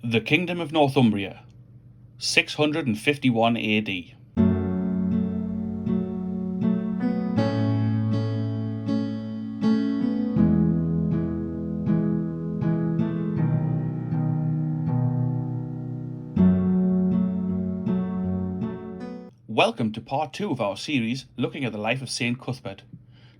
The Kingdom of Northumbria, 651 AD. Welcome to part 2 of our series looking at the life of Saint Cuthbert.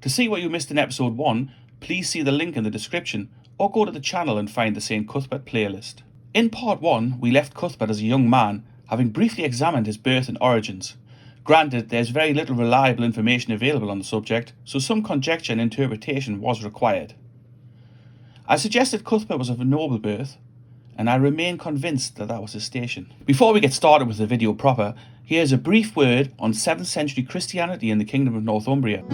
To see what you missed in episode 1, please see the link in the description or go to the channel and find the Saint Cuthbert playlist. In part 1, we left Cuthbert as a young man, having briefly examined his birth and origins. Granted, there's very little reliable information available on the subject, so some conjecture and interpretation was required. I suggested Cuthbert was of a noble birth, and I remain convinced that was his station. Before we get started with the video proper, here's a brief word on 7th century Christianity in the Kingdom of Northumbria.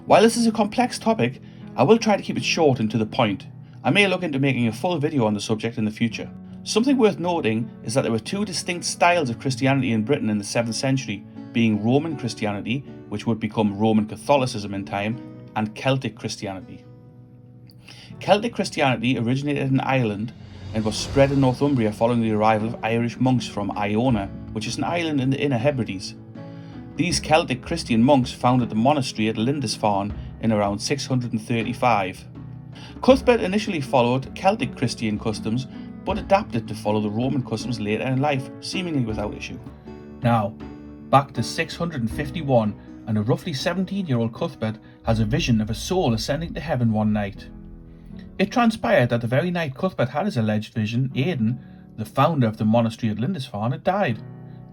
While this is a complex topic, I will try to keep it short and to the point. I may look into making a full video on the subject in the future. Something worth noting is that there were two distinct styles of Christianity in Britain in the 7th century, being Roman Christianity, which would become Roman Catholicism in time, and Celtic Christianity. Celtic Christianity originated in Ireland and was spread in Northumbria following the arrival of Irish monks from Iona, which is an island in the Inner Hebrides. These Celtic Christian monks founded the monastery at Lindisfarne in around 635. Cuthbert initially followed Celtic Christian customs, but adapted to follow the Roman customs later in life, seemingly without issue. Now, back to 651, and a roughly 17-year-old Cuthbert has a vision of a soul ascending to heaven one night. It transpired that the very night Cuthbert had his alleged vision, Aidan, the founder of the monastery at Lindisfarne, had died.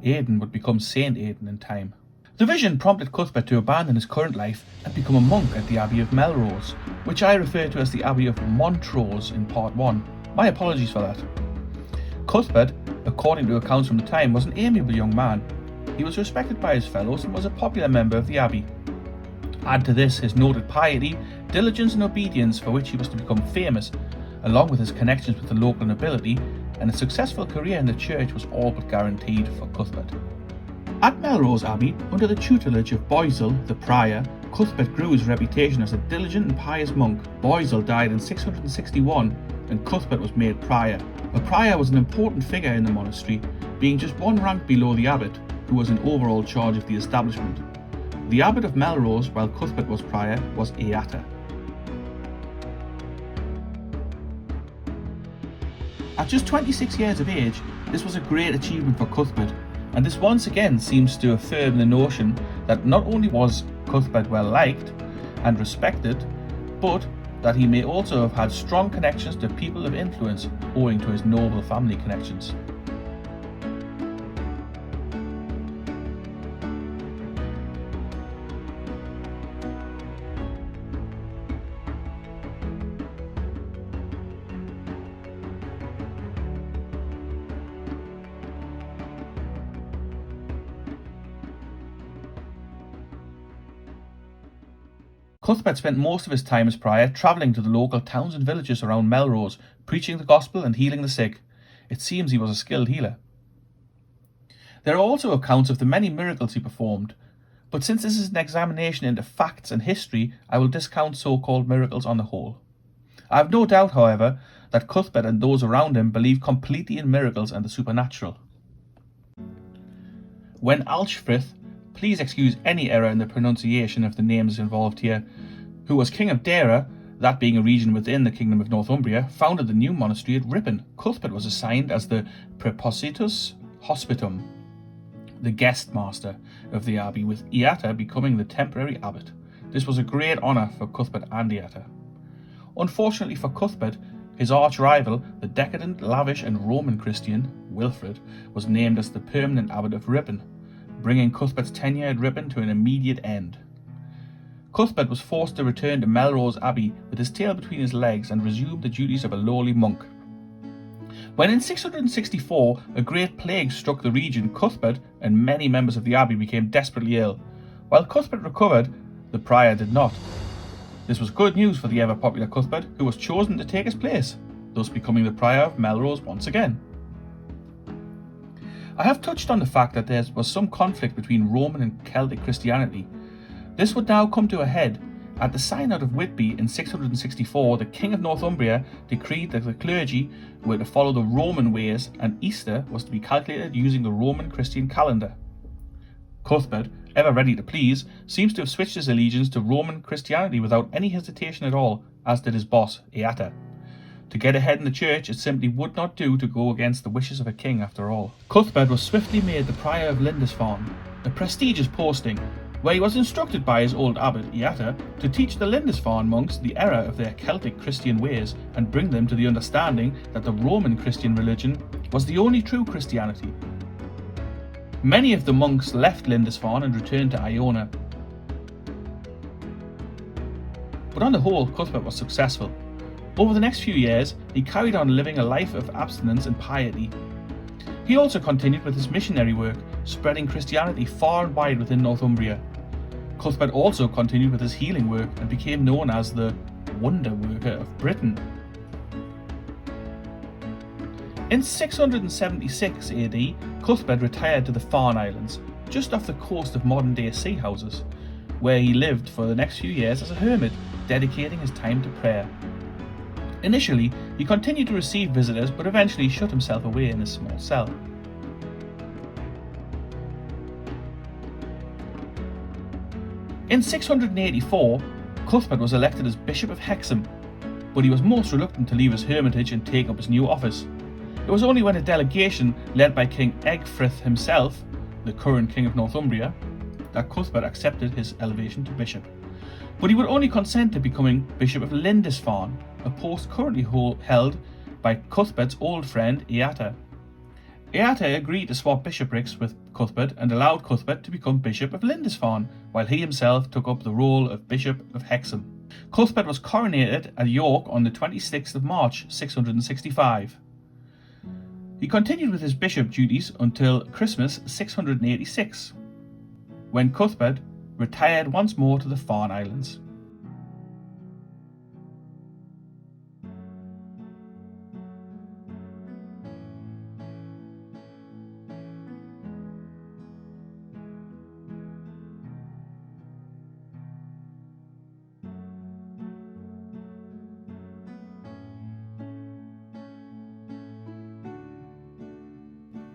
Aidan would become Saint Aidan in time. The vision prompted Cuthbert to abandon his current life and become a monk at the Abbey of Melrose, which I refer to as the Abbey of Montrose in part 1. My apologies for that. Cuthbert, according to accounts from the time, was an amiable young man. He was respected by his fellows and was a popular member of the Abbey. Add to this his noted piety, diligence and obedience for which he was to become famous, along with his connections with the local nobility, and a successful career in the church was all but guaranteed for Cuthbert. At Melrose Abbey, under the tutelage of Boisil, the prior, Cuthbert grew his reputation as a diligent and pious monk. Boisil died in 661 and Cuthbert was made prior. A prior was an important figure in the monastery, being just one rank below the abbot, who was in overall charge of the establishment. The abbot of Melrose, while Cuthbert was prior, was Eata. At just 26 years of age, this was a great achievement for Cuthbert, and this once again seems to affirm the notion that not only was Cuthbert well liked and respected, but that he may also have had strong connections to people of influence owing to his noble family connections. Cuthbert spent most of his time as prior travelling to the local towns and villages around Melrose, preaching the gospel and healing the sick. It seems he was a skilled healer. There are also accounts of the many miracles he performed, but since this is an examination into facts and history, I will discount so-called miracles on the whole. I have no doubt, however, that Cuthbert and those around him believed completely in miracles and the supernatural. When Alchfrith, please excuse any error in the pronunciation of the names involved here, who was king of Dara, that being a region within the Kingdom of Northumbria, founded the new monastery at Ripon. Cuthbert was assigned as the Prepositus Hospitum, the guest master of the abbey, with Eata becoming the temporary abbot. This was a great honour for Cuthbert and Eata. Unfortunately for Cuthbert, his arch-rival, the decadent, lavish and Roman Christian, Wilfrid, was named as the permanent abbot of Ripon, bringing Cuthbert's tenure at Ripon to an immediate end. Cuthbert was forced to return to Melrose Abbey with his tail between his legs and resume the duties of a lowly monk. When in 664 a great plague struck the region, Cuthbert and many members of the abbey became desperately ill. While Cuthbert recovered, the prior did not. This was good news for the ever-popular Cuthbert, who was chosen to take his place, thus becoming the prior of Melrose once again. I have touched on the fact that there was some conflict between Roman and Celtic Christianity. This would now come to a head. At the Synod of Whitby in 664, the King of Northumbria decreed that the clergy were to follow the Roman ways and Easter was to be calculated using the Roman Christian calendar. Cuthbert, ever ready to please, seems to have switched his allegiance to Roman Christianity without any hesitation at all, as did his boss, Eata. To get ahead in the church, it simply would not do to go against the wishes of a king after all. Cuthbert was swiftly made the prior of Lindisfarne, a prestigious posting, where he was instructed by his old abbot Eata to teach the Lindisfarne monks the error of their Celtic Christian ways and bring them to the understanding that the Roman Christian religion was the only true Christianity. Many of the monks left Lindisfarne and returned to Iona. But on the whole, Cuthbert was successful. Over the next few years, he carried on living a life of abstinence and piety. He also continued with his missionary work, spreading Christianity far and wide within Northumbria. Cuthbert also continued with his healing work and became known as the Wonder Worker of Britain. In 676 AD, Cuthbert retired to the Farne Islands, just off the coast of modern-day sea houses, where he lived for the next few years as a hermit, dedicating his time to prayer. Initially, he continued to receive visitors, but eventually shut himself away in a small cell. In 684, Cuthbert was elected as Bishop of Hexham, but he was most reluctant to leave his hermitage and take up his new office. It was only when a delegation led by King Egfrith himself, the current King of Northumbria, that Cuthbert accepted his elevation to bishop. But he would only consent to becoming Bishop of Lindisfarne, a post currently held by Cuthbert's old friend Eata. Eata agreed to swap bishoprics with Cuthbert and allowed Cuthbert to become Bishop of Lindisfarne, while he himself took up the role of Bishop of Hexham. Cuthbert was coronated at York on the 26th of March 665. He continued with his bishop duties until Christmas 686, when Cuthbert retired once more to the Farne Islands.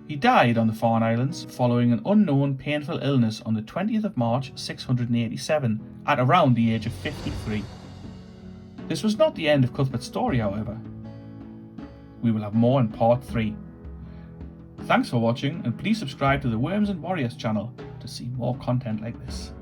He died on the Farne Islands following an unknown painful illness on the 20th of March 687 at around the age of 53. This was not the end of Cuthbert's story, however. We will have more in part 3. Thanks for watching, and please subscribe to the Worms and Warriors channel to see more content like this.